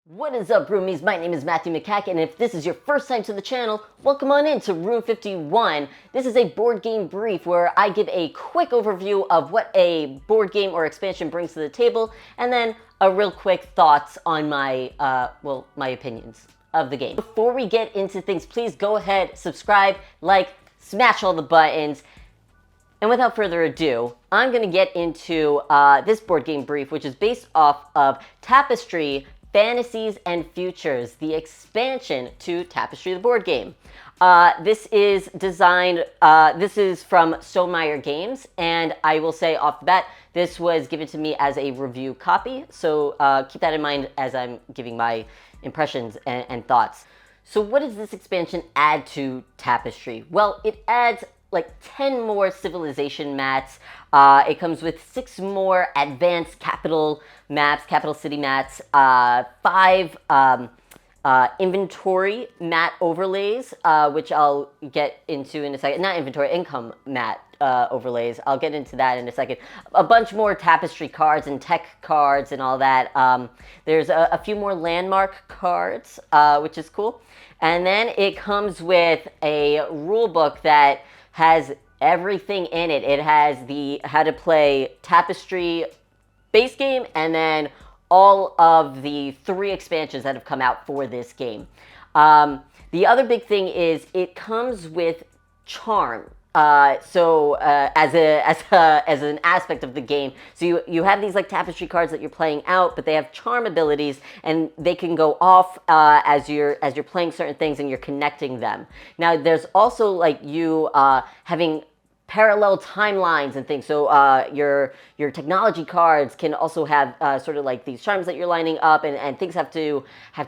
What is up, roomies? My name is Matthew Makak, and if this is your first time to the channel, welcome on in to Room 51. This is a board game brief where I give a quick overview of what a board game or expansion brings to the table, and then a real quick thoughts on my, my opinions of the game. Before we get into things, please go ahead, subscribe, like, smash all the buttons. And without further ado, I'm going to get into this board game brief, which is based off of Tapestry Fantasies and Futures, the expansion to Tapestry the board game. This is designed, this is from Stonemaeir Games, and I will say off the bat, this was given to me as a review copy, so keep that in mind as I'm giving my impressions and thoughts. So what does this expansion add to Tapestry? Well, it adds like 10 more civilization mats. It comes with 6 more advanced capital maps, capital city mats, 5 inventory mat overlays, which I'll get into in a second. Not inventory, income mat overlays. I'll get into that in a second. A bunch more tapestry cards and tech cards and all that. There's a few more landmark cards, which is cool. And then it comes with a rule book that has everything in it. It has the how to play Tapestry base game and then all of the 3 expansions that have come out for this game. The other big thing is it comes with charm. As an aspect of the game, so you have these like tapestry cards that you're playing out, but they have charm abilities, and they can go off as you're playing certain things and you're connecting them. Now, there's also like you having parallel timelines and things. So your technology cards can also have sort of like these charms that you're lining up, and things have to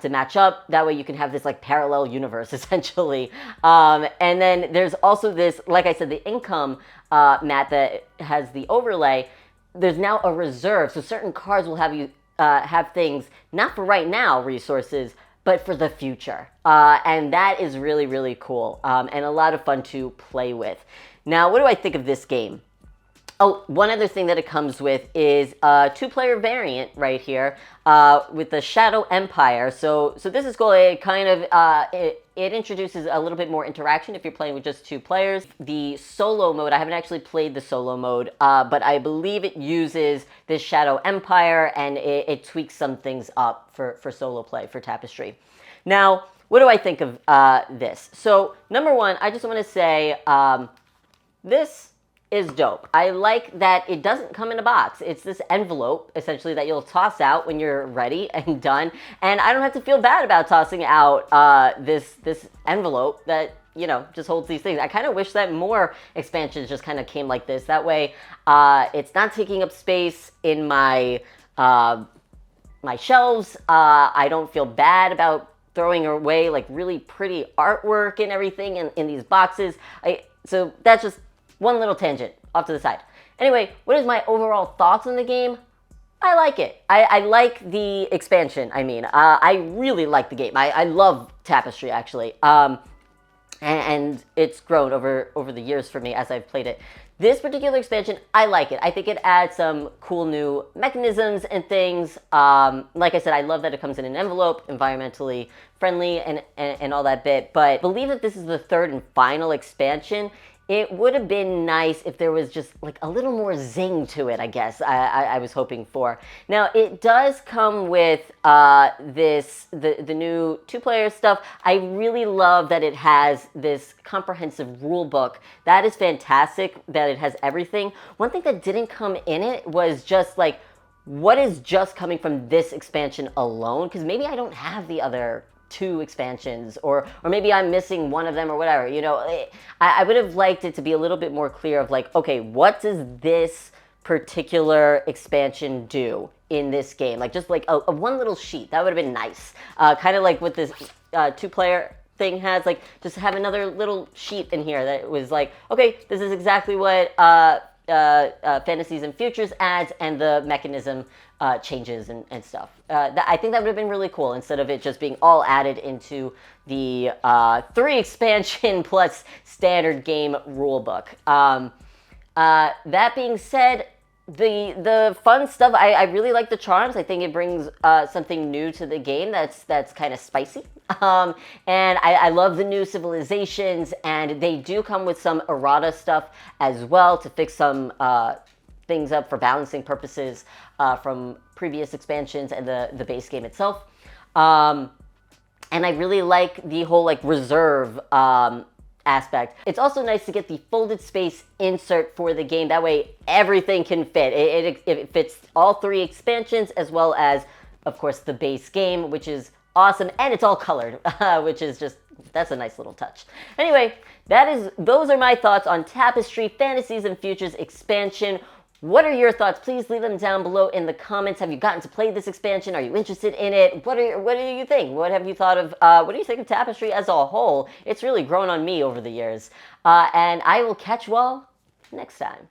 match up. That way you can have this like parallel universe essentially. And then there's also this, like I said, the income mat that has the overlay. There's now a reserve, so certain cards will have you have things not for right now resources, but for the future. And that is really, really cool and a lot of fun to play with. Now, what do I think of this game? Oh, one other thing that it comes with is a 2-player variant right here with the Shadow Empire. So this is cool. It kind of it introduces a little bit more interaction if you're playing with just 2 players. The solo mode, I haven't actually played the solo mode, but I believe it uses this Shadow Empire, and it tweaks some things up for solo play for Tapestry. Now, what do I think of this? So, number one, I just want to say this is dope. I like that it doesn't come in a box. It's this envelope, essentially, that you'll toss out when you're ready and done. And I don't have to feel bad about tossing out this envelope that, you know, just holds these things. I kind of wish that more expansions just kind of came like this. That way, it's not taking up space in my my shelves. I don't feel bad about throwing away like really pretty artwork and everything in these boxes. So that's just one little tangent off to the side. Anyway, what is my overall thoughts on the game? I like it. I like the expansion, I mean. I really like the game. I love Tapestry, actually. And it's grown over the years for me as I've played it. This particular expansion, I like it. I think it adds some cool new mechanisms and things. Like I said, I love that it comes in an envelope, environmentally friendly, and all that bit. But I believe that this is the 3rd and final expansion. It would have been nice if there was just like a little more zing to it, I guess, I was hoping for. Now, it does come with the new 2-player stuff. I really love that it has this comprehensive rule book. That is fantastic that it has everything. One thing that didn't come in it was just like, what is just coming from this expansion alone? Because maybe I don't have the other 2 expansions, or maybe I'm missing one of them or whatever, you know. I would have liked it to be a little bit more clear of like, okay, what does this particular expansion do in this game? Like just like a one little sheet, that would have been nice. Kind of like what this 2-player thing has, like just have another little sheet in here that was like, okay, this is exactly what Fantasies and Futures adds, and the mechanism changes and stuff. I think that would have been really cool instead of it just being all added into the 3 expansion plus standard game rulebook. That being said, The fun stuff, I really like the charms. I think it brings something new to the game that's kind of spicy. Um, and I love the new civilizations, and they do come with some errata stuff as well to fix some things up for balancing purposes from previous expansions and the base game itself. And I really like the whole like reserve aspect. It's also nice to get the folded space insert for the game. That way everything can fit. It fits all 3 expansions as well as, of course, the base game, which is awesome. And it's all colored, which is just, that's a nice little touch. Anyway, those are my thoughts on Tapestry Fantasies and Futures expansion. What are your thoughts? Please leave them down below in the comments. Have you gotten to play this expansion? Are you interested in it? What do you think? What have you thought of? What do you think of Tapestry as a whole? It's really grown on me over the years. And I will catch you all next time.